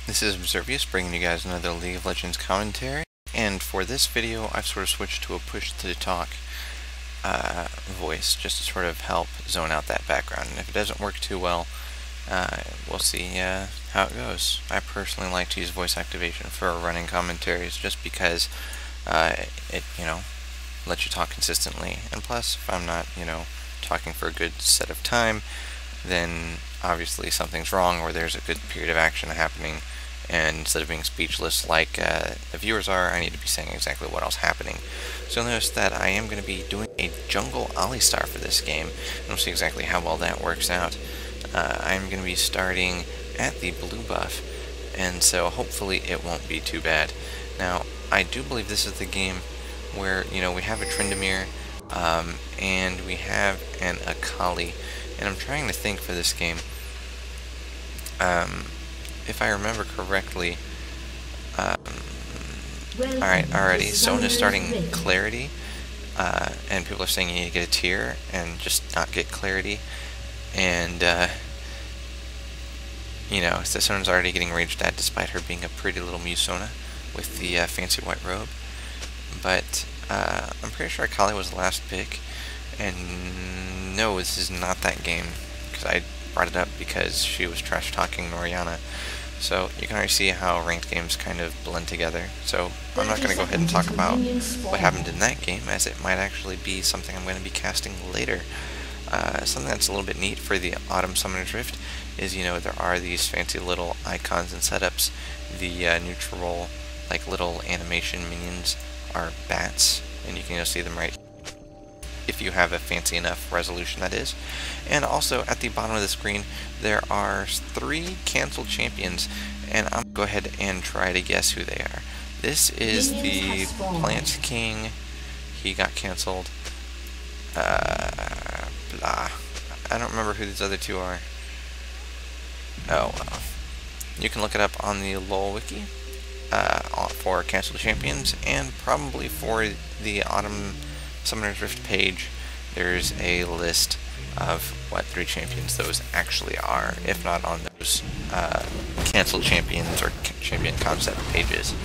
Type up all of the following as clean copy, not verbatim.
This is Observious bringing you guys another League of Legends commentary, and for this video I've sort of switched to a push-to-talk voice just to sort of help zone out that background, and if it doesn't work too well, we'll see how it goes. I personally like to use voice activation for running commentaries just because it, lets you talk consistently, and plus if I'm not, talking for a good set of time, then obviously something's wrong or there's a good period of action happening, and instead of being speechless like the viewers are, I need to be saying exactly what else happening. So you'll notice that I am going to be doing a jungle Alistar for this game, and we'll see exactly how well that works out. I'm going to be starting at the blue buff, and so hopefully it won't be too bad. Now, I do believe this is the game where, we have a Tryndamere, and we have an Akali, and I'm trying to think for this game. If I remember correctly, alright, already, someone is starting Clarity, and people are saying you need to get a tier and just not get Clarity, and, so someone's already getting raged at despite her being a pretty little Musona with the fancy white robe, but I'm pretty sure Akali was the last pick, and no, this is not that game, because I brought it up because she was trash-talking Orianna. So you can already see how ranked games kind of blend together. So I'm not going to go ahead and talk about what happened in that game, as it might actually be something I'm going to be casting later. Something that's a little bit neat for the Autumn Summoner's Rift is, there are these fancy little icons and setups. The neutral, little animation minions are bats, and you can see them right if you have a fancy enough resolution, that is. And also at the bottom of the screen there are 3 canceled champions, and I'm going to go ahead and try to guess who they are. This is the Plant King. He got canceled. Blah. I don't remember who these other 2 are. Oh well. You can look it up on the LoL wiki for canceled champions, and probably for the Autumn Summoner's Rift page, there's a list of what 3 champions those actually are, if not on those canceled champions or champion concept pages.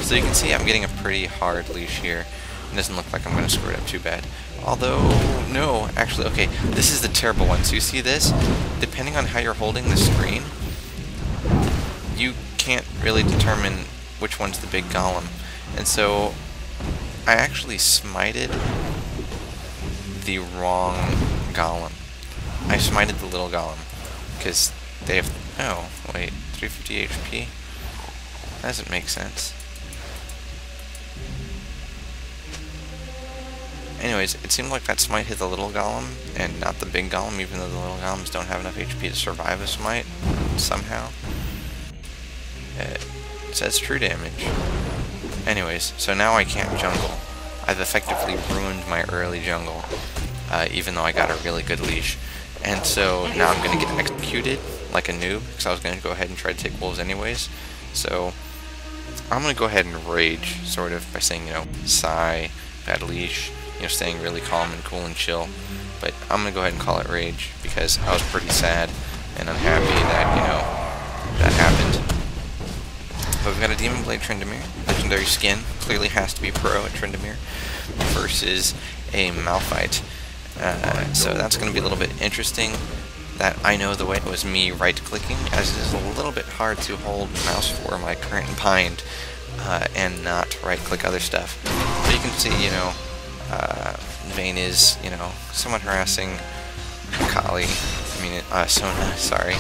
So you can see I'm getting a pretty hard leash here. It doesn't look like I'm going to screw it up too bad. Although, no, actually, okay, this is the terrible one. So you see this? Depending on how you're holding the screen, you can't really determine which one's the big golem. And so I actually smited the wrong golem. I smited the little golem because they have, oh wait, 350 HP? That doesn't make sense. Anyways, it seemed like that smite hit the little golem and not the big golem, even though the little golems don't have enough HP to survive a smite somehow. It says true damage. Anyways, so now I can't jungle. I've effectively ruined my early jungle, even though I got a really good leash. And so now I'm going to get executed like a noob, because I was going to go ahead and try to take wolves anyways. So I'm going to go ahead and rage, sort of, by saying, sigh, bad leash, staying really calm and cool and chill. But I'm going to go ahead and call it rage, because I was pretty sad and unhappy that, that happened. But we've got a Demon Blade Tryndamere, legendary skin, clearly has to be pro at Tryndamere, versus a Malphite. So that's going to be a little bit interesting. That I know the way it was me right-clicking, as it is a little bit hard to hold mouse for my current bind and not right-click other stuff. So you can see, Vayne is, somewhat harassing Akali, Sona, sorry.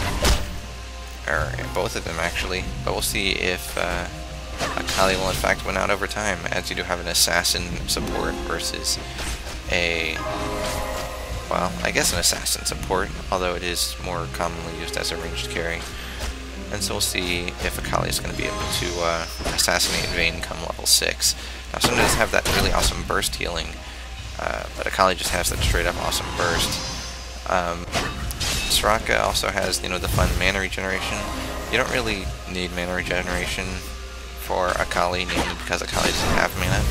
Or both of them actually, but we'll see if Akali will in fact win out over time, as you do have an assassin support versus a, well, I guess an assassin support, although it is more commonly used as a ranged carry. And so we'll see if Akali is going to be able to assassinate Vayne come level 6. Now Sona does have that really awesome burst healing, but Akali just has that straight up awesome burst. Soraka also has, the fun mana regeneration. You don't really need mana regeneration for Akali, mainly because Akali doesn't have mana,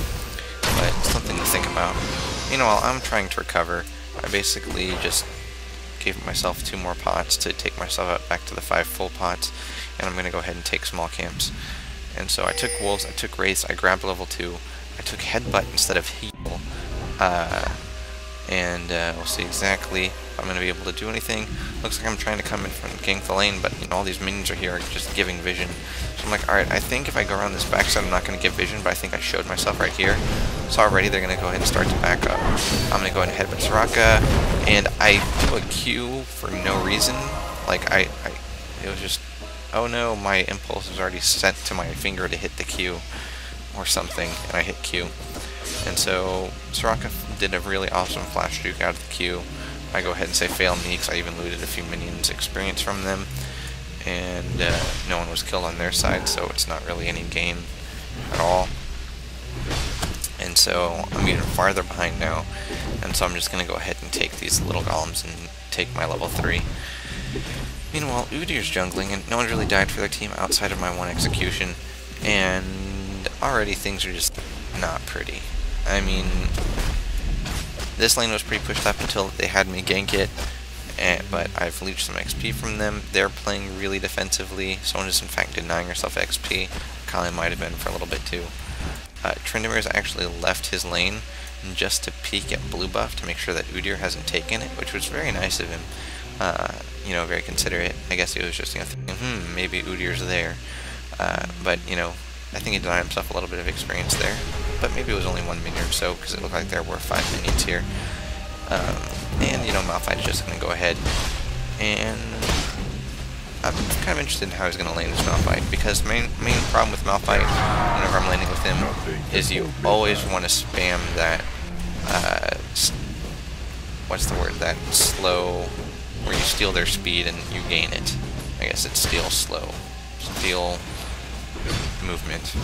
but something to think about. Meanwhile, I'm trying to recover. I basically just gave myself 2 more pots to take myself up back to the 5 full pots, and I'm going to go ahead and take small camps. And so I took wolves, I took wraiths, I grabbed level 2, I took headbutt instead of heal, and we'll see exactly if I'm going to be able to do anything. Looks like I'm trying to come in front and gank the lane, but you know, all these minions are here just giving vision. So I'm like, alright, I think if I go around this backside I'm not going to give vision, but I think I showed myself right here. So already they're going to go ahead and start to back up. I'm going to go ahead and headbutt Soraka, and I do a Q for no reason. Like, it was just, oh no, my impulse is already set to my finger to hit the Q or something, and I hit Q. And so Soraka did a really awesome flash juke out of the Q. I go ahead and say fail me, because I even looted a few minions experience from them, and no one was killed on their side, so it's not really any game at all. And so I'm even farther behind now, and so I'm just going to go ahead and take these little golems and take my level 3. Meanwhile, Udyr's jungling, and no one really died for their team outside of my 1 execution, and already things are just not pretty. I mean, this lane was pretty pushed up until they had me gank it, but I've leached some XP from them. They're playing really defensively. Someone is in fact denying herself XP. Kali might have been for a little bit too. Tryndamere actually left his lane just to peek at blue buff to make sure that Udyr hasn't taken it, which was very nice of him. You know, very considerate. I guess he was just, you know, thinking, maybe Udyr's there. But, you know, I think he denied himself a little bit of experience there. But maybe it was only 1 minion or so, because it looked like there were 5 minions here. And, you know, Malphite's just going to go ahead. And I'm kind of interested in how he's going to lane this Malphite, because the main problem with Malphite, whenever I'm laning with him, is you always want to spam that, what's the word, that slow, where you steal their speed and you gain it. I guess it's steal slow. Steal movement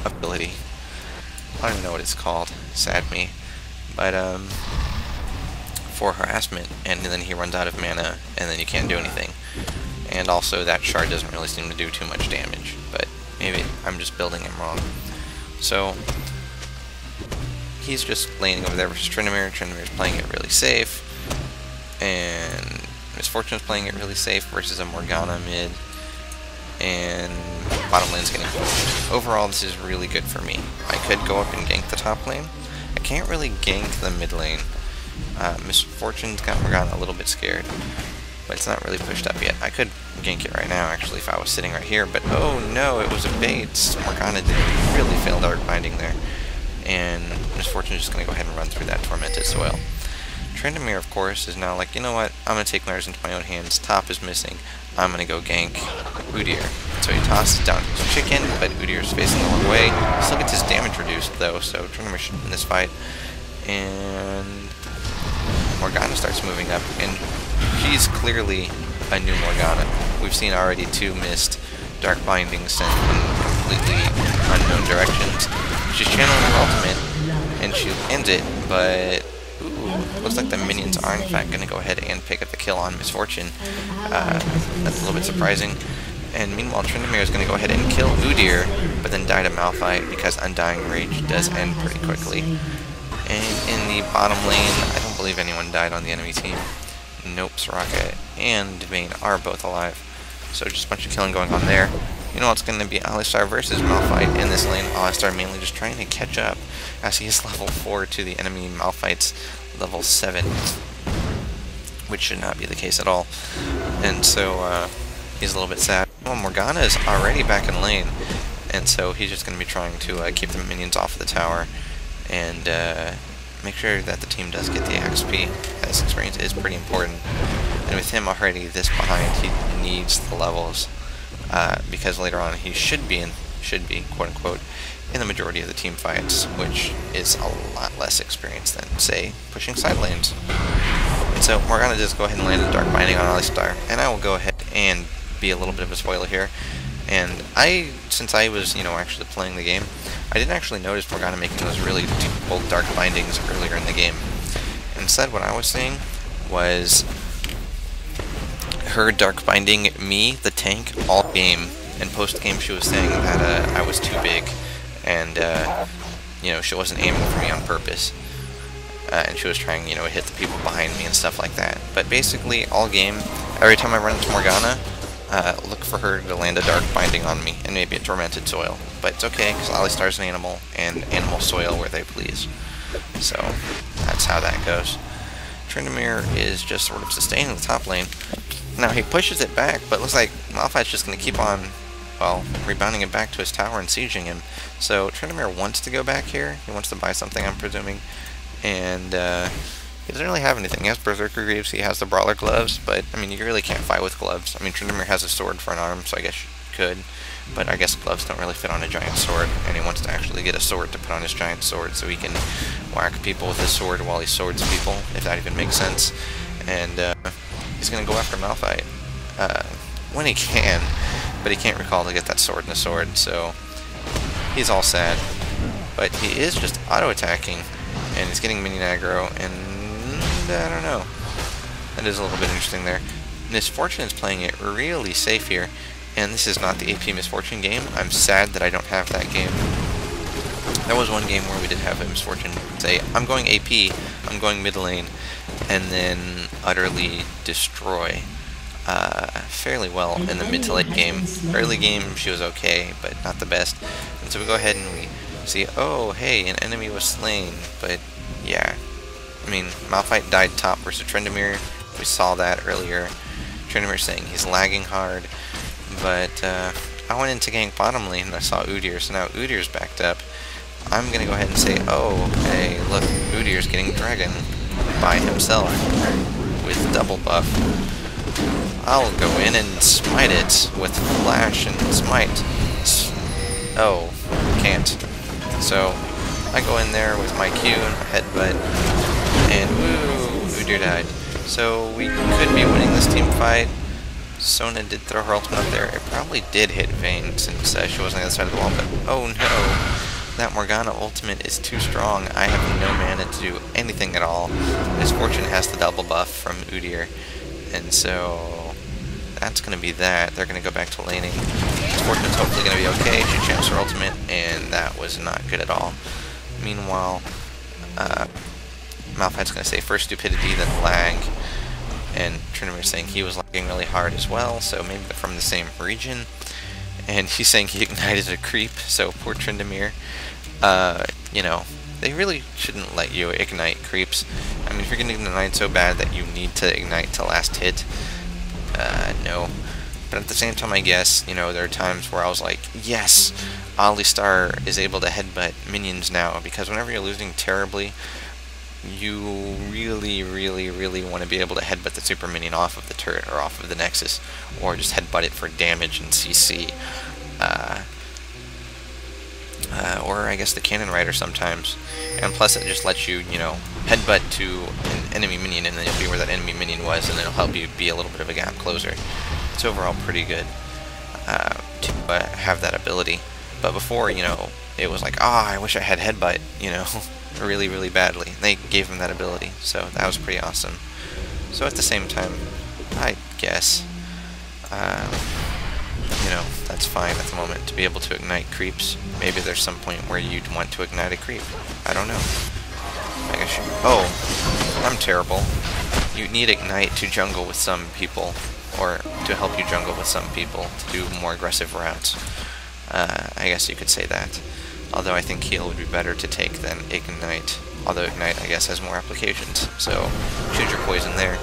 ability. I don't even know what it's called. Sad me. But, for harassment, and then he runs out of mana, and then you can't do anything. And also, that shard doesn't really seem to do too much damage, but maybe I'm just building him wrong. So, he's just laning over there versus Tryndamere. Tryndamere's playing it really safe, and Misfortune's playing it really safe versus a Morgana mid, and bottom lane's getting pushed. Overall, this is really good for me. I could go up and gank the top lane. I can't really gank the mid lane. Misfortune's got Morgana a little bit scared, but it's not really pushed up yet. I could gank it right now, actually, if I was sitting right here, but oh no, it was a bait. Morgana did really fail Dark Binding there, and Misfortune's just going to go ahead and run through that Tormented Soil. Tryndamere, of course, is now like, you know what, I'm going to take matters into my own hands. Top is missing. I'm going to go gank Udyr. So he tosses down his chicken, but Udyr's facing the wrong way. He still gets his damage reduced, though, so Tryndamere should win this fight. And Morgana starts moving up, and she's clearly a new Morgana. We've seen already 2 missed Dark Bindings sent in completely unknown directions. She's channeling her ultimate, and she ends it, but ooh, looks like the minions are in fact going to go ahead and pick up the kill on Misfortune. That's a little bit surprising. And meanwhile, Tryndamere is going to go ahead and kill Udyr, but then die to Malphite, because Undying Rage does end pretty quickly. And in the bottom lane, I don't believe anyone died on the enemy team. Nope, Soraka and Vayne are both alive. So just a bunch of killing going on there. You know, it's going to be Alistar versus Malphite in this lane. Alistar mainly just trying to catch up, as he is level 4 to the enemy Malphite's level 7. Which should not be the case at all. And so, he's a little bit sad. Well, Morgana is already back in lane, and so he's just going to be trying to keep the minions off of the tower, and make sure that the team does get the XP, as experience is pretty important. And with him already this behind, he needs the levels, because later on he should be, quote unquote, in the majority of the team fights, which is a lot less experience than, say, pushing side lanes. And so Morgana just go ahead and land a Dark Binding on Alistar, and I will go ahead and be a little bit of a spoiler here. And since I was, you know, actually playing the game, I didn't actually notice Morgana making those really bold Dark Bindings earlier in the game. Instead, what I was seeing was her Dark Binding me, the tank, all game. And post-game she was saying that I was too big, and, you know, she wasn't aiming for me on purpose. and she was trying, you know, to hit the people behind me and stuff like that. But basically, all game, every time I run into Morgana, look for her to land a Dark Binding on me, and maybe a Tormented Soil. But it's okay, because Alistar's an animal, and animals soil where they please. So, that's how that goes. Tryndamere is just sort of sustaining the top lane. Now, he pushes it back, but it looks like Malphite's just going to keep on, well, rebounding it back to his tower and sieging him. So, Tryndamere wants to go back here. He wants to buy something, I'm presuming. And, he doesn't really have anything. He has Berserker Greaves, he has the Brawler Gloves, but, I mean, you really can't fight with gloves. I mean, Tryndamere has a sword for an arm, so I guess you could. But I guess gloves don't really fit on a giant sword, and he wants to actually get a sword to put on his giant sword so he can whack people with his sword while he swords people, if that even makes sense. And he's going to go after Malphite when he can, but he can't recall to get that sword in the sword, so he's all sad. But he is just auto-attacking, and he's getting minion aggro, and I don't know. That is a little bit interesting there. Misfortune is playing it really safe here. And this is not the AP Misfortune game. I'm sad that I don't have that game. There was one game where we did have a Misfortune say, I'm going AP, I'm going mid lane, and then utterly destroy fairly well in the mid to late game. Early game, she was okay, but not the best. And so we go ahead and we see, oh, hey, an enemy was slain. But, yeah. I mean, Malphite died top versus Tryndamere. We saw that earlier. Tryndamere saying he's lagging hard. But I went into gank bottom lane and I saw Udyr, so now Udyr's backed up. I'm going to go ahead and say, oh, hey, look, Udyr's getting dragon by himself with double buff. I'll go in and smite it with flash and smite. Oh, can't. So I go in there with my Q and my headbutt, and woo, Udyr died. So we could be winning this team fight. Sona did throw her ultimate up there. It probably did hit Vayne since she wasn't on the other side of the wall, but oh no, that Morgana ultimate is too strong. I have no mana to do anything at all. Misfortune has the double buff from Udyr, and so that's going to be that. They're going to go back to laning. Misfortune's hopefully going to be okay. She champs her ultimate, and that was not good at all. Meanwhile, Malphite's going to say first stupidity, then lag. And Tryndamere saying he was lagging really hard as well, so maybe they're from the same region. And he's saying he ignited a creep, so poor Tryndamere. You know, they really shouldn't let you ignite creeps. I mean, if you're getting ignited so bad that you need to ignite to last hit, no. But at the same time, I guess, you know, there are times where I was like, yes, Alistar is able to headbutt minions now, because whenever you're losing terribly, you really want to be able to headbutt the super minion off of the turret or off of the nexus, or just headbutt it for damage and CC, or I guess the cannon rider sometimes. And plus it just lets you, you know, headbutt to an enemy minion and then you'll be where that enemy minion was, and it'll help you be a little bit of a gap closer. It's overall pretty good to have that ability. But before, you know, it was like, ah, I wish I had headbutt, you know, really badly. They gave him that ability, so that was pretty awesome. So at the same time, I guess, you know, that's fine at the moment to be able to ignite creeps. Maybe there's some point where you'd want to ignite a creep. I don't know. I guess you... Oh, I'm terrible. You need ignite to jungle with some people, or to help you jungle with some people to do more aggressive routes. I guess you could say that. Although I think heal would be better to take than ignite. Although ignite, I guess, has more applications. So choose your poison there.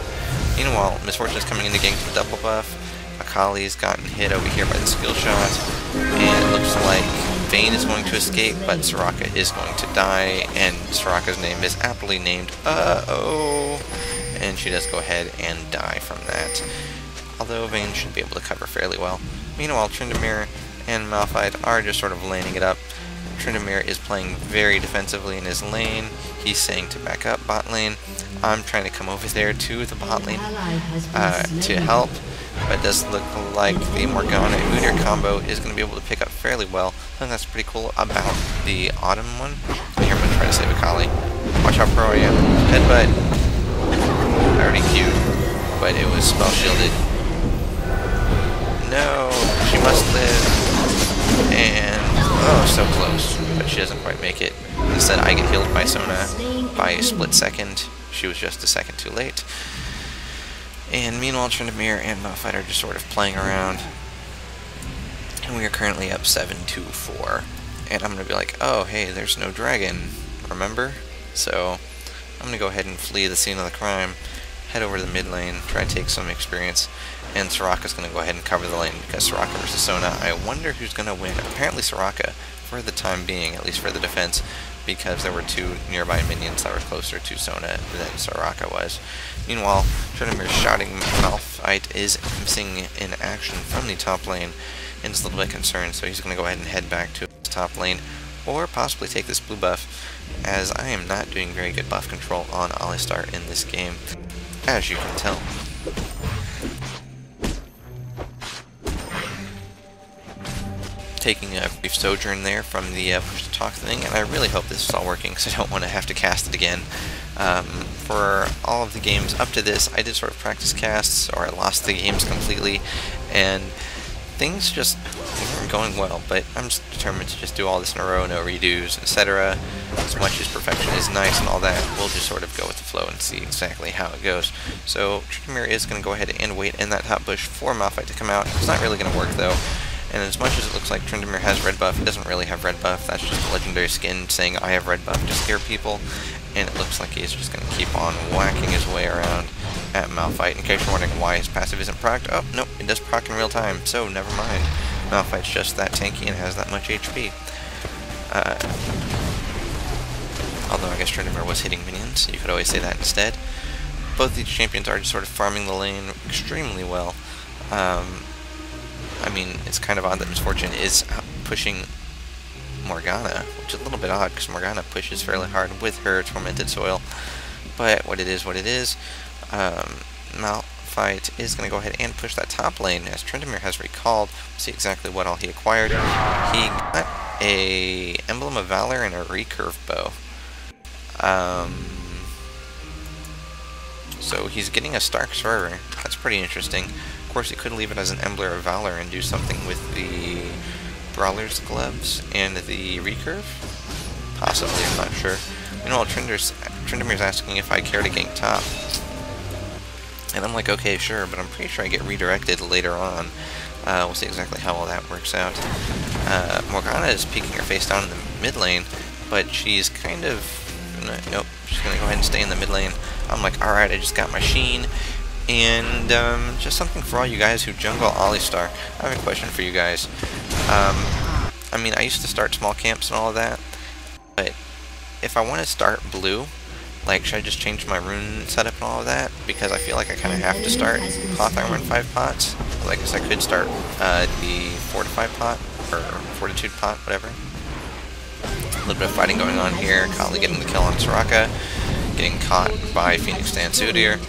Meanwhile, Misfortune is coming in to gank the double buff. Akali's gotten hit over here by the skill shot. And it looks like Vayne is going to escape, but Soraka is going to die. And Soraka's name is aptly named Uh-oh. And she does go ahead and die from that. Although Vayne should be able to cover fairly well. Meanwhile, Tryndamere and Malphite are just sort of laning it up. Tryndamere is playing very defensively in his lane. He's saying to back up bot lane. I'm trying to come over there to the bot lane to help. But it does look like the Morgana Udyr combo is going to be able to pick up fairly well. I think that's pretty cool about the Autumn one. Here I'm going to try to save Akali. Watch how pro I am. Headbutt. I already queued, but it was spell shielded. No, she must live. And Oh, so close, but she doesn't quite make it. Instead, I get healed by Sona by a split second. She was just a second too late. And meanwhile, Tryndamere and Malphite are just sort of playing around. And we are currently up 7-4. And I'm going to be like, oh, hey, there's no dragon, remember? So I'm going to go ahead and flee the scene of the crime, head over to the mid lane, try to take some experience, and Soraka's going to go ahead and cover the lane because Soraka versus Sona. I wonder who's going to win. Apparently Soraka, for the time being, at least for the defense, because there were two nearby minions that were closer to Sona than Soraka was. Meanwhile, Tryndamere's shouting Malphite is missing in action from the top lane and is a little bit concerned, so he's going to go ahead and head back to his top lane, or possibly take this blue buff, as I am not doing very good buff control on Alistar in this game, as you can tell. Taking a brief sojourn there from the push to talk thing, and I really hope this is all working because I don't want to have to cast it again. For all of the games up to this, I did sort of practice casts, or I lost the games completely, and things just weren't going well, but I'm just determined to just do all this in a row, no redos, etc. As much as perfection is nice and all that, we'll just sort of go with the flow and see exactly how it goes. So Tryndamere is going to go ahead and wait in that top bush for Malphite to come out. It's not really going to work though. And as much as it looks like Tryndamere has red buff, he doesn't really have red buff. That's just a legendary skin saying I have red buff to scare people. And it looks like he's just going to keep on whacking his way around at Malphite. In case you're wondering why his passive isn't procced, oh, nope, it does proc in real time, so never mind. Malphite's just that tanky and has that much HP. Although I guess Tryndamere was hitting minions, you could always say that instead. Both these champions are just sort of farming the lane extremely well. I mean, it's kind of odd that Misfortune is pushing Morgana, which is a little bit odd because Morgana pushes fairly hard with her Tormented Soil. But what it is, Malphite is going to go ahead and push that top lane as Tryndamere has recalled. See exactly what all he acquired. He got a Emblem of Valor and a recurve bow. So he's getting a Stark Swerver. That's pretty interesting. Of course, he could leave it as an Emblem of Valor and do something with the Brawler's Gloves and the recurve? Possibly, I'm not sure. Meanwhile, Tryndamere's asking if I care to gank top. And I'm like, okay, sure, but I'm pretty sure I get redirected later on. We'll see exactly how all that works out. Morgana is peeking her face down in the mid lane, but she's kind of... Nope, she's going to go ahead and stay in the mid lane. I'm like, alright, I just got my Sheen. And just something for all you guys who jungle Alistar. I have a question for you guys. I mean, I used to start small camps and all of that, but if I want to start blue, like, should I just change my rune setup and all of that? Because I feel like I kind of have to start Cloth Armor in 5 pots. Well, I guess I could start the Fortified pot, or Fortitude pot, whatever. A little bit of fighting going on here. Kali getting the kill on Soraka, getting caught by Phoenix Dansudir.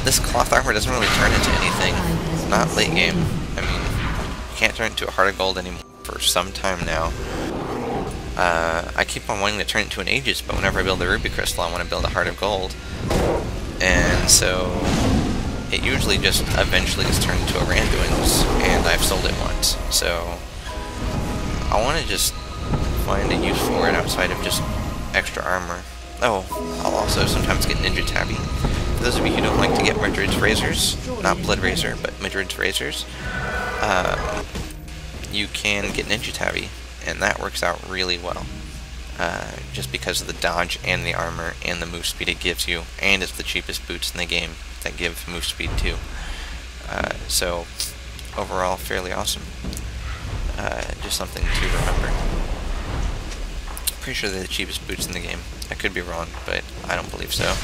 This Cloth Armor doesn't really turn into anything. Not late game. I mean, you can't turn it into a Heart of Gold anymore for some time now. I keep on wanting to turn it into an Aegis, but whenever I build a Ruby Crystal, I want to build a Heart of Gold. And so it usually just eventually gets turned into a Randuin's, and I've sold it once. So I want to just find a use for it outside of just extra armor. Oh, I'll also sometimes get Ninja Tabby. For those of you who don't like to get Madrid's Razors, not Blood Razor, but Madrid's Razors, you can get Ninja Tabby, and that works out really well. Just because of the dodge and the armor and the move speed it gives you, and it's the cheapest boots in the game that give move speed too. So, overall, fairly awesome. Just something to remember. Pretty sure they're the cheapest boots in the game. I could be wrong, but I don't believe so.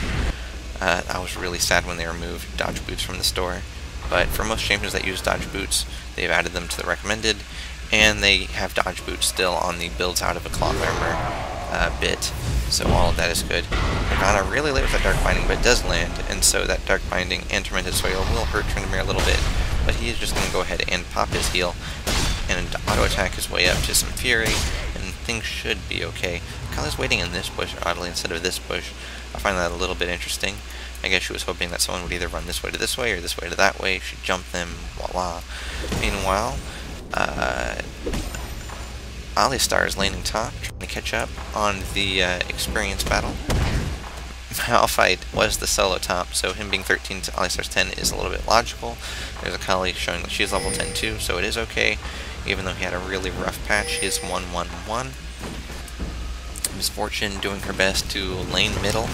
I was really sad when they removed dodge boots from the store. But for most champions that use dodge boots, they've added them to the recommended, and they have dodge boots still on the builds out of a Cloth Armor bit. So all of that is good. Morgana really late with that Dark Binding, but it does land, and so that Dark Binding and Tormented Soil will hurt Tryndamere a little bit. But he is just going to go ahead and pop his heal and auto attack his way up to some Fury, and things should be okay. Kali's waiting in this bush, oddly, instead of this bush. I find that a little bit interesting. I guess she was hoping that someone would either run this way to that way. She'd jump them, voila. Meanwhile, Alistar is laning top, trying to catch up on the experience battle. Malphite was the solo top, so him being 13 to Alistar's 10 is a little bit logical. There's a Kali showing that she's level 10 too, so it is okay. Even though he had a really rough patch, he is 1-1-1. Misfortune doing her best to lane middle,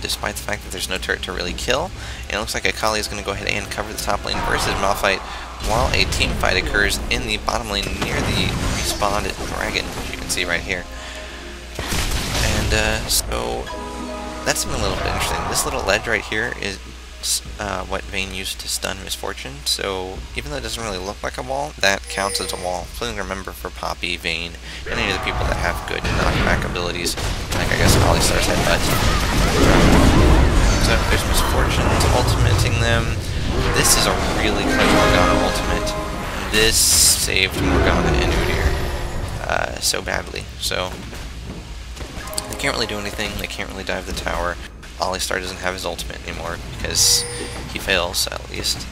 despite the fact that there's no turret to really kill. And it looks like Akali is going to go ahead and cover the top lane versus Malphite, while a team fight occurs in the bottom lane near the respawned dragon, as you can see right here. And so that's something a little bit interesting. This little ledge right here is what Vayne used to stun Misfortune, so even though it doesn't really look like a wall, that counts as a wall. Something to remember for Poppy, Vayne, and any of the people that have good knockback abilities, like I guess Alistar's headbutt. So there's Misfortune's ultimating them. This is a really clever Morgana ultimate. This saved Morgana and Udyr so badly. So they can't really do anything, they can't really dive the tower. Alistar doesn't have his ultimate anymore because he fails, at least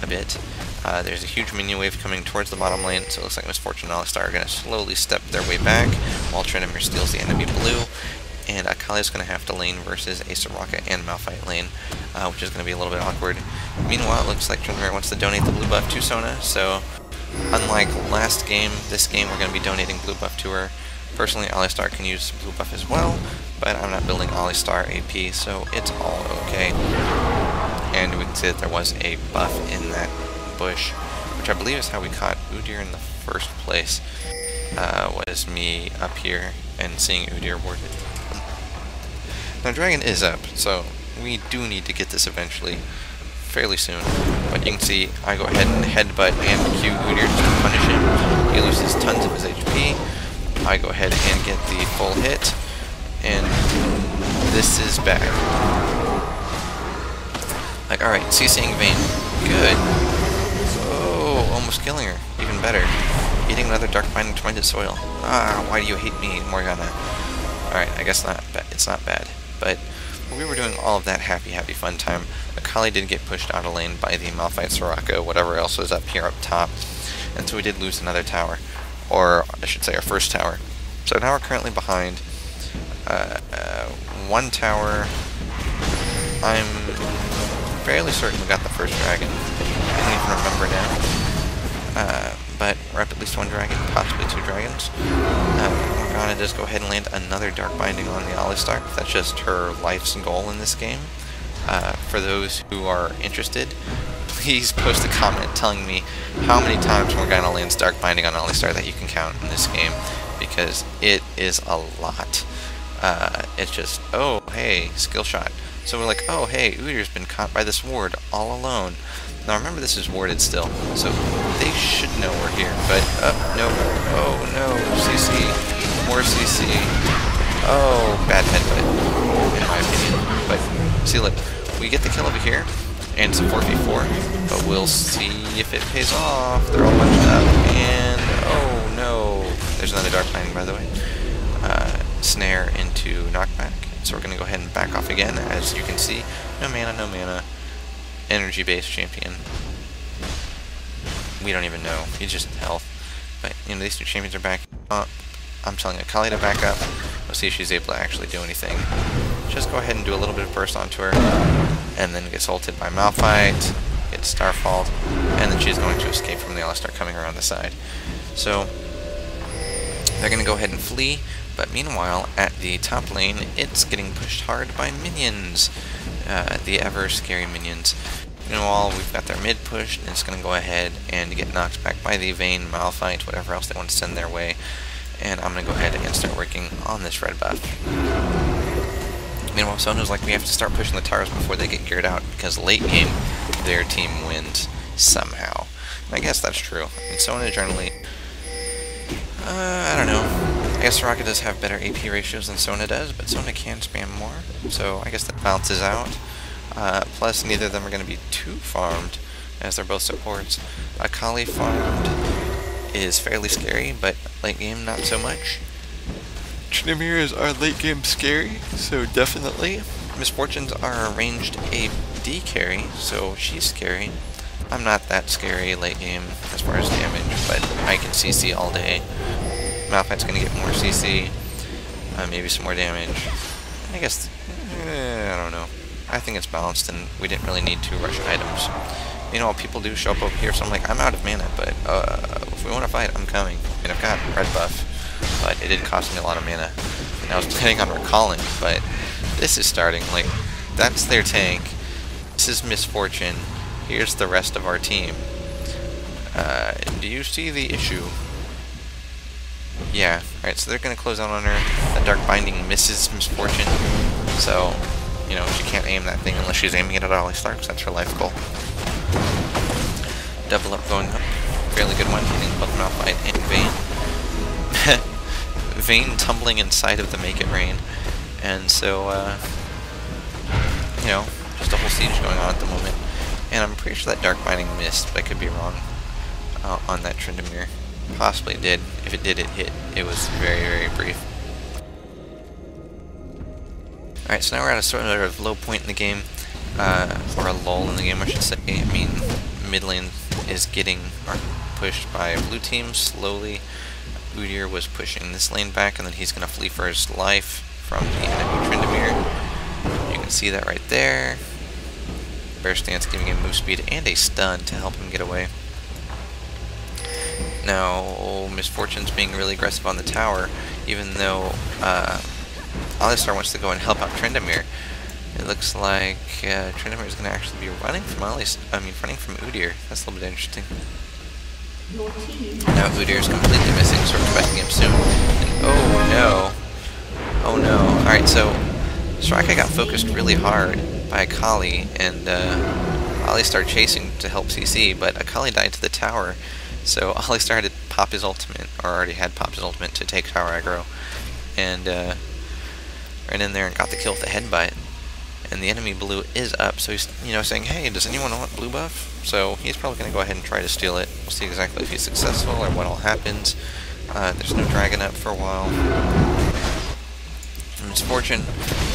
a bit. There's a huge minion wave coming towards the bottom lane, so it looks like Misfortune and Alistar are going to slowly step their way back while Tryndamere steals the enemy blue. And Akali is going to have to lane versus a Soraka and Malphite lane, which is going to be a little bit awkward. Meanwhile, it looks like Tryndamere wants to donate the blue buff to Sona, so unlike last game, this game we're going to be donating blue buff to her. Personally, Alistar can use blue buff as well, but I'm not building Alistar AP, so it's all okay. And we can see that there was a buff in that bush, which I believe is how we caught Udyr in the first place, was me up here and seeing Udyr warded. Now Dragon is up, so we do need to get this eventually, fairly soon. But you can see I go ahead and headbutt and Q Udyr to punish him. He loses tons of his HP. I go ahead and get the full hit, and this is bad. Like, alright, CCing Vayne. Good. Oh, almost killing her. Even better. Eating another Dark Binding Tormented Soil. Ah, why do you hate me, Morgana? Alright, I guess not. It's not bad. But when we were doing all of that happy fun time, Akali did get pushed out of lane by the Malphite Soraka, whatever else was up here up top, and so we did lose another tower. Or, I should say, our first tower. So now we're currently behind one tower. I'm fairly certain we got the first dragon. I don't even remember now. But we're up at least one dragon, possibly two dragons. Morgana does go ahead and land another Dark Binding on the Alistar. That's just her life's goal in this game. For those who are interested, please post a comment telling me how many times Morgana lands Dark Binding on Alistar that you can count in this game, because it is a lot. It's just, oh, hey, skill shot. So we're like, oh, hey, Udyr's been caught by this ward all alone. Now remember, this is warded still, so they should know we're here, but, no, oh, no, CC, more CC. Oh, bad headbutt, in my opinion. But, see, look, we get the kill over here, and it's a 4v4, but we'll see if it pays off. They're all bunched up, and oh no, there's another Dark Binding, by the way. Snare into knockback, so we're going to go ahead and back off again. As you can see, no mana, energy-based champion. We don't even know, he's just health. But, you know, these two champions are back up. I'm telling Akali to back up. We'll see if she's able to actually do anything. Just go ahead and do a little bit of burst onto her, and then gets ulted by Malphite, gets Starfalled, and then she's going to escape from the Alistar coming around the side. So they're going to go ahead and flee, but meanwhile, at the top lane, it's getting pushed hard by minions, the ever-scary minions. Meanwhile, we've got their mid pushed, and it's going to go ahead and get knocked back by the Vayne, Malphite, whatever else they want to send their way, and I'm going to go ahead and start working on this red buff. Meanwhile, Sona's like, we have to start pushing the towers before they get geared out, because late game, their team wins somehow. And I guess that's true. I mean, Sona generally, I don't know. I guess Soraka does have better AP ratios than Sona does, but Sona can spam more, so I guess that balances out. Plus, neither of them are going to be too farmed, as they're both supports. Akali farmed is fairly scary, but late game, not so much. Tryndamere is our late game scary, so definitely. Misfortunes are a ranged AD carry, so she's scary. I'm not that scary late game as far as damage, but I can CC all day. Malphite's gonna get more CC, maybe some more damage. I guess, I don't know. I think it's balanced and we didn't really need to rush items. You know, people do show up over here, so I'm like, I'm out of mana, but if we want to fight, I'm coming. I mean, I've got red buff, but it did cost me a lot of mana. And I was planning on recalling, but this is starting. Like, that's their tank. This is Misfortune. Here's the rest of our team. Do you see the issue? Yeah. Alright, so they're going to close out on her. That Dark Binding misses Misfortune. So, you know, she can't aim that thing unless she's aiming it at Alistar, because that's her life goal. Double up going up. Fairly good one, hitting both Malphite and Vayne. Vayne tumbling inside of the Make It Rain. And so, you know, just a whole siege going on at the moment. And I'm pretty sure that Dark Binding missed, but I could be wrong on that Tryndamere. Possibly did. If it did, it hit. It was very, very brief. Alright, so now we're at a sort of low point in the game, or a lull in the game, I should say. I mean, mid lane is getting pushed by blue team slowly. Udyr was pushing this lane back, and then he's going to flee for his life from the enemy Tryndamere. You can see that right there. Bear Stance giving him move speed and a stun to help him get away. Now, Misfortune's being really aggressive on the tower, even though Alistar wants to go and help out Tryndamere. It looks like Tryndamere is going to actually be running from running from Udyr. That's a little bit interesting. Now Udyr is completely missing, so we're expecting him soon. And oh no! Oh no! Alright, so Soraka got focused really hard by Akali, and Alistar chasing to help CC, but Akali died to the tower, so Alistar had to pop his ultimate, or already had popped his ultimate to take tower aggro, and ran in there and got the kill with the headbutt. And the enemy blue is up, so he's, you know, saying, hey, does anyone want blue buff? So he's probably going to go ahead and try to steal it. We'll see exactly if he's successful or what all happens. There's no dragon up for a while. Misfortune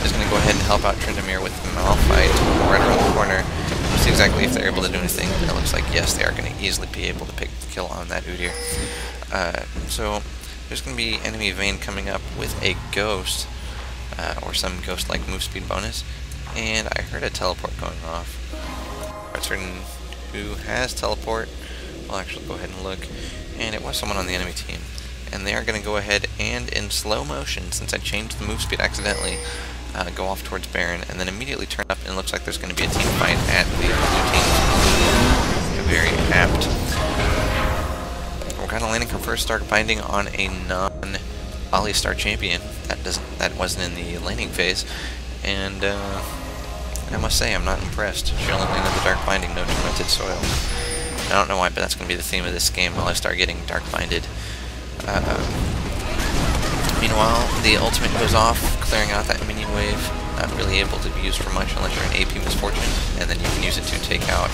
is going to go ahead and help out Tryndamere with Malphite right around the corner. We'll see exactly if they're able to do anything. And it looks like, yes, they are going to easily be able to pick the kill on that Udyr. So there's going to be enemy Vayne coming up with a ghost, or some ghost-like move speed bonus. And I heard a teleport going off. Alright, certain who has teleport. I'll actually go ahead and look. And it was someone on the enemy team. And they are going to go ahead and, in slow motion, since I changed the move speed accidentally, go off towards Baron, and then immediately turn up, and it looks like there's going to be a team fight at the blue team. Very apt. We're kind of landing our first Dark Binding on a non-Alistar champion. That wasn't in the laning phase. And I must say, I'm not impressed. She only landed the Dark Binding, no tormented soil. I don't know why, but that's going to be the theme of this game. Alistar getting Dark Binded. Meanwhile, the ultimate goes off, clearing out that minion wave. Not really able to be used for much unless you're an AP Misfortune, and then you can use it to take out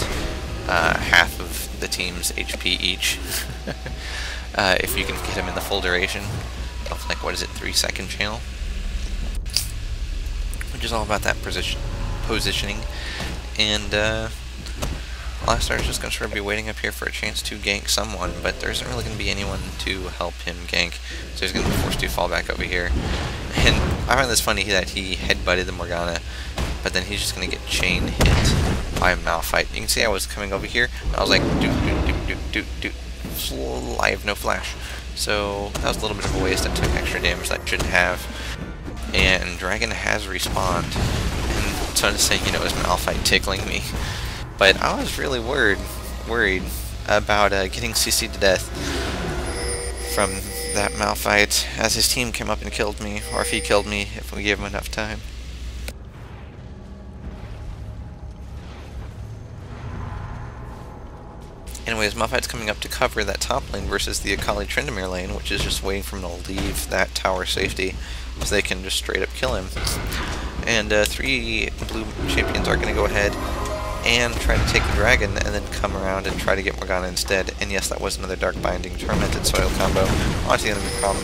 half of the team's HP each. If you can get him in the full duration of, like, what is it, 3-second channel? Which is all about that positioning. And Alistar is just going to sort of be waiting up here for a chance to gank someone, but there isn't really going to be anyone to help him gank, so he's going to be forced to fall back over here. And I find this funny that he headbutted the Morgana, but then he's just going to get chain hit by Malphite. You can see I was coming over here, and I was like, I have no flash. So that was a little bit of a waste. I took extra damage that I shouldn't have. And Dragon has respawned, and so to say, you know, it was Malphite tickling me. But I was really worried about getting CC'd to death from that Malphite as his team came up and killed me, or if he killed me, if we gave him enough time. Anyways, Malphite's coming up to cover that top lane versus the Akali Tryndamere lane, which is just waiting for him to leave that tower safety so they can just straight up kill him. And 3 blue champions are going to go ahead and try to take the dragon and then come around and try to get Morgana instead. And yes, that was another Dark Binding Tormented Soil combo onto the enemy from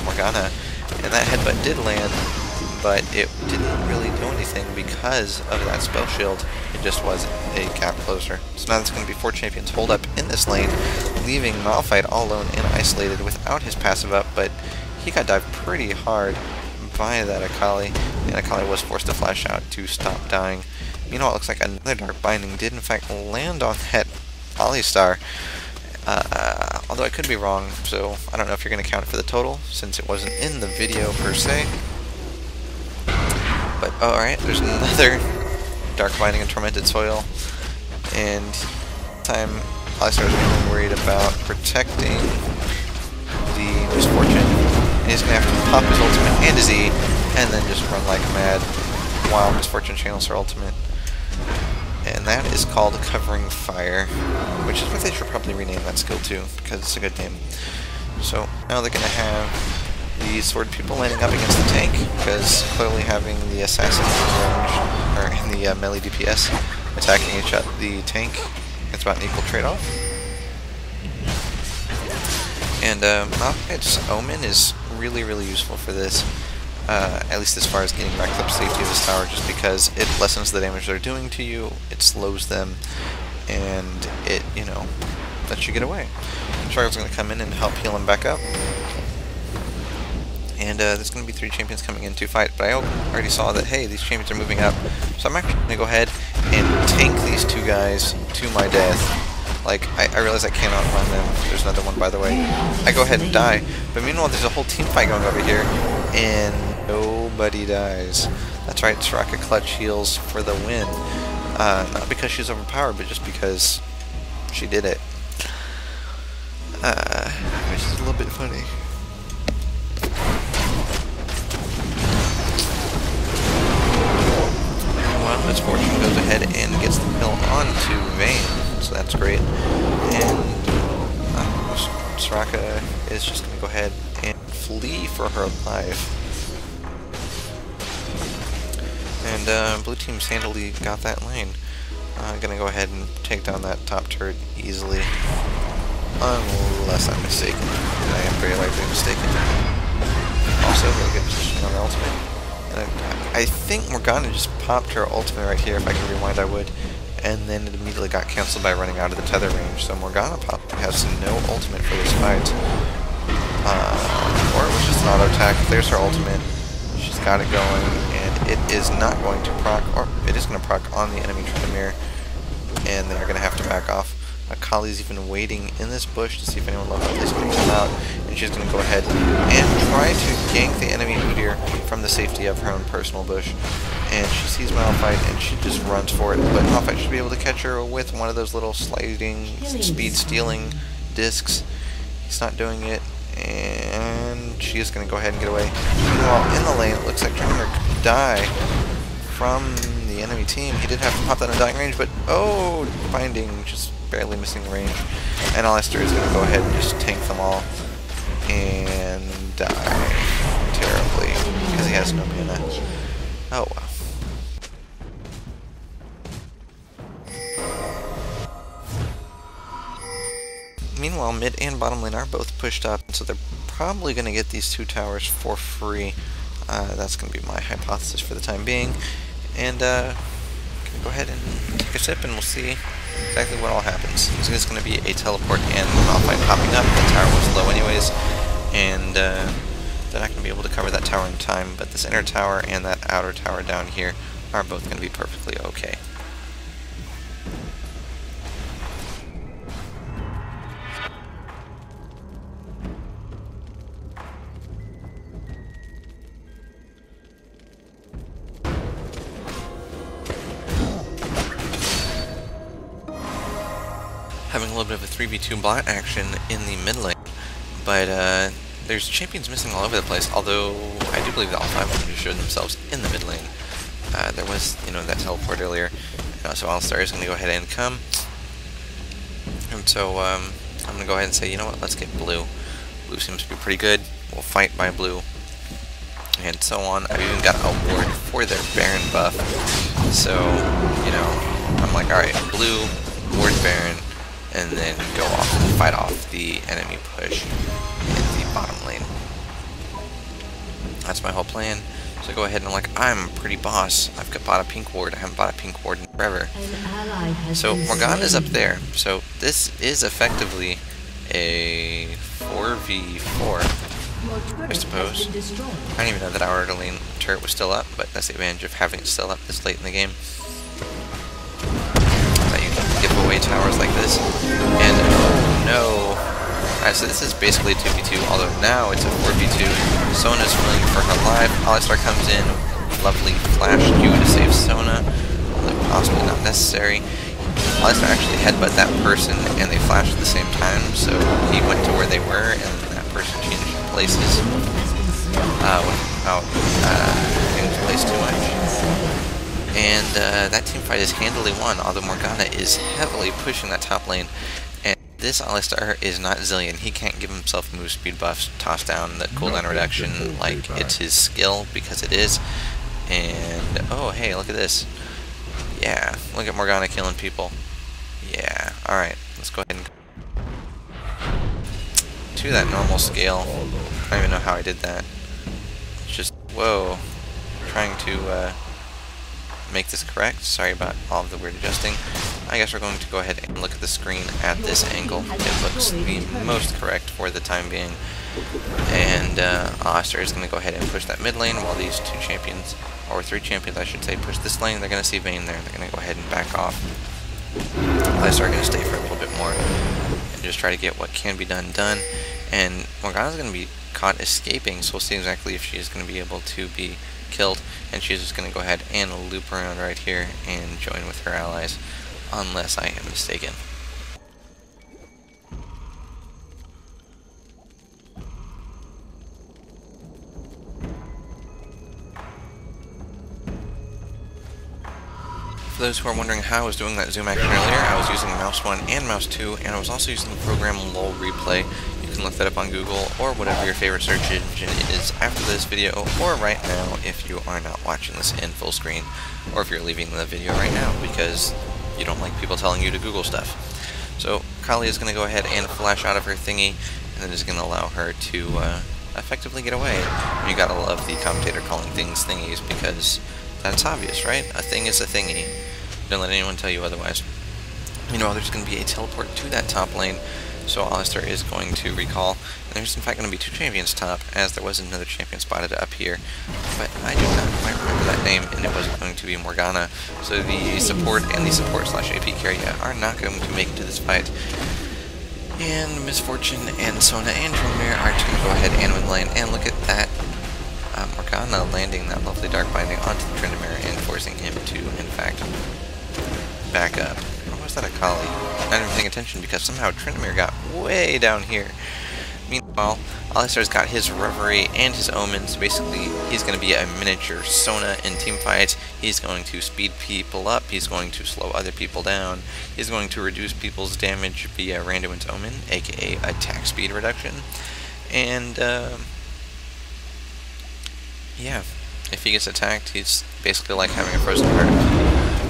Morgana. And that headbutt did land, but it didn't really do anything. anything because of that spell shield. It just was a gap closer. So now there's going to be 4 champions hold up in this lane, leaving Malphite all alone and isolated without his passive up, but he got dived pretty hard by that Akali, and Akali was forced to flash out to stop dying. Meanwhile, it looks like another Dark Binding did in fact land on that Alistar. Although I could be wrong, so I don't know if you're going to count it for the total, since it wasn't in the video per se. But, alright, there's another Dark Binding and Tormented Soil, and this time Alistar is mainly worried about protecting the Misfortune, and he's going to have to pop his ultimate and his E, and then just run like mad while Misfortune channels her ultimate. And that is called Covering Fire, which is what they should probably rename that skill to, because it's a good name. So now they're going to have the sword people landing up against the tank, because clearly having the assassin in range, or in the melee DPS attacking the tank, it's about an equal trade-off. And Malphite's Omen is really useful for this. At least as far as getting back up safety of this tower, just because it lessens the damage they're doing to you, it slows them, and it, you know, lets you get away. Shark's going to come in and help heal him back up. And there's going to be 3 champions coming in to fight, but I already saw that, hey, these champions are moving up, so I'm actually going to go ahead and tank these 2 guys to my death. Like, I realize I cannot run them. There's another one, by the way. I go ahead and die, but meanwhile there's a whole team fight going over here, and nobody dies. That's right, Soraka clutch heals for the win. Not because she's overpowered, but just because she did it. Which is a little bit funny. Well, Misfortune goes ahead and gets the kill onto Vayne, so that's great. And Soraka is just going to go ahead and flee for her life. And blue team's handily got that lane. Gonna go ahead and take down that top turret easily. Unless I'm mistaken. And I am very likely mistaken. Also, really good positioning on the ultimate. And I think Morgana just popped her ultimate right here. If I can rewind, I would. And then it immediately got cancelled by running out of the tether range. So Morgana probably has no ultimate for this fight. Or it was just an auto attack. There's her ultimate. She's got it going, and it is not going to proc, or it is going to proc on the enemy Tryndamere, and they're going to have to back off. Akali's even waiting in this bush to see if anyone local is going to come out, and she's going to go ahead and try to gank the enemy Udyr from the safety of her own personal bush. And she sees Malphite, and she just runs for it, but Malphite should be able to catch her with one of those little sliding, speed-stealing discs. He's not doing it, and she is going to go ahead and get away. Meanwhile, in the lane, it looks like Tryndamere could die from the enemy team. He did have to pop that in dying range, but oh, binding, just barely missing range. And Alistar is going to go ahead and just tank them all and die terribly because he has no mana. Oh well. Meanwhile, mid and bottom lane are both pushed up, so they're probably going to get these 2 towers for free. That's going to be my hypothesis for the time being. And gonna go ahead and take a sip, and we'll see exactly what all happens. There's going to be a teleport and Malphite popping up. The tower was low anyways, and they're not going to be able to cover that tower in time, but this inner tower and that outer tower down here are both going to be perfectly okay. Having a little bit of a 3v2 bot action in the mid lane, but there's champions missing all over the place, although I do believe that all 5 of them just showed themselves in the mid lane. There was, you know, that teleport earlier, so Alistar is going to go ahead and come, and so I'm going to go ahead and say, you know what, let's get blue. Blue seems to be pretty good, we'll fight by blue, and so on. I've even got a ward for their Baron buff, so, you know, I'm like, alright, blue, ward Baron, and then go off and fight off the enemy push in the bottom lane. That's my whole plan. So I go ahead and I'm like, I'm a pretty boss. I've bought a pink ward. I haven't bought a pink ward in forever. So Morgana's up there. So this is effectively a 4v4, I suppose. I don't even know that our lane turret was still up, but that's the advantage of having it still up this late in the game. That you can give away towers like this. And oh no. Alright, so this is basically a 2v2, although now it's a 4v2. Sona's running for her life. Alistar comes in, lovely flash Q to save Sona, although possibly not necessary. Alistar actually headbutt that person, and they flashed at the same time, so he went to where they were, and that person changed places without getting placed too much. And that teamfight is handily won, although Morgana is heavily pushing that top lane. This Alistar is not Zillion. He can't give himself move speed buffs, toss down the cooldown reduction like it's his skill, because it is. And, oh hey, look at this. Yeah, look at Morgana killing people. Yeah, alright, let's go ahead and to that normal scale. I don't even know how I did that. It's just, whoa, trying to make this correct. Sorry about all of the weird adjusting. I guess we're going to go ahead and look at the screen at this angle. It looks the most correct for the time being. And Alistar is going to go ahead and push that mid lane while these two champions, or three champions I should say, push this lane. They're going to see Vayne there. They're going to go ahead and back off. Alistar are going to stay for a little bit more and just try to get what can be done. And Morgana's going to be caught escaping, so we'll see exactly if she's going to be able to be killed. And she's just going to go ahead and loop around right here and join with her allies, unless I am mistaken. For those who are wondering how I was doing that zoom action earlier, I was using mouse 1 and mouse 2, and I was also using the program LOL Replay. You can look that up on Google, or whatever your favorite search engine is after this video, or right now if you are not watching this in full screen, or if you're leaving the video right now because you don't like people telling you to Google stuff. So Kali is going to go ahead and flash out of her thingy, and then is going to allow her to effectively get away. And you gotta love the commentator calling things thingies, because that's obvious, right? A thing is a thingy. Don't let anyone tell you otherwise. Meanwhile, there's going to be a teleport to that top lane, so Alistar is going to recall. And there's in fact going to be two champions top, as there was another champion spotted up here. But I do not quite remember that name, and it was going to be Morgana. So the support and the support/AP carrier are not going to make it to this fight. And Misfortune and Sona and Tryndamere are just going to go ahead and win lane. And look at that. Morgana landing that lovely Dark Binding onto the Tryndamere and forcing him to, in fact, back up. Or was that a Kali? Not even paying attention because somehow Tryndamere got way down here. Meanwhile, Alistar's got his Reverie and his Omens. Basically, he's going to be a miniature Sona in teamfights. He's going to speed people up. He's going to slow other people down. He's going to reduce people's damage via Randuin's Omen, aka attack speed reduction. And, yeah, if he gets attacked, he's basically like having a frozen heart.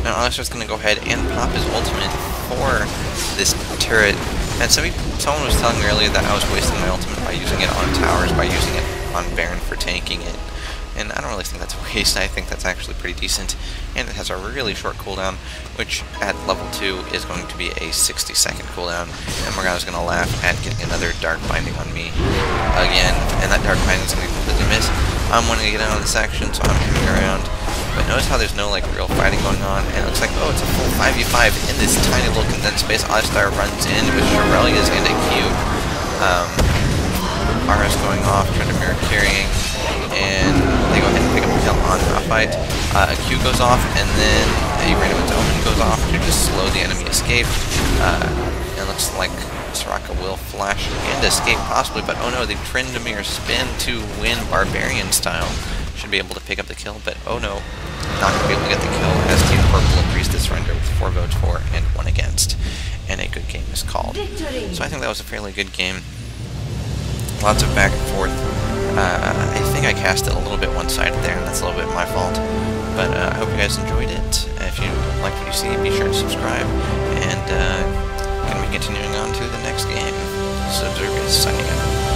Now Alistar's going to go ahead and pop his ultimate for this turret. And someone was telling me earlier that I was wasting my ultimate by using it on towers, by using it on Baron for tanking it. And I don't really think that's a waste. I think that's actually pretty decent. And it has a really short cooldown, which at level 2 is going to be a 60-second cooldown. And Morgana's going to laugh at getting another Dark Binding on me again. And that Dark Binding is going to be completely missed. I'm wanting to get out of this action, so I'm coming around. But notice how there's no like real fighting going on, and it looks like, oh, it's a full 5v5 in this tiny little condensed space. Alistar runs in with Shurelya's and a Q. Ara's going off, Tryndamere carrying, and they go ahead and pick up the kill on a fight. A Q goes off, and then a Randuin's Omen goes off to just slow the enemy escape. It looks like Soraka will flash and escape possibly, but oh no, the Tryndamere spin to win Barbarian style. Should be able to pick up the kill, but oh no, not going to be able to get the kill as Team Purple agrees to surrender with 4 votes for and 1 against, and a good game is called. So I think that was a fairly good game. Lots of back and forth. I think I cast it a little bit one-sided there, and that's a little bit my fault. But I hope you guys enjoyed it. If you like what you see, be sure to subscribe, and going to be continuing on to the next game. This is Observious signing out.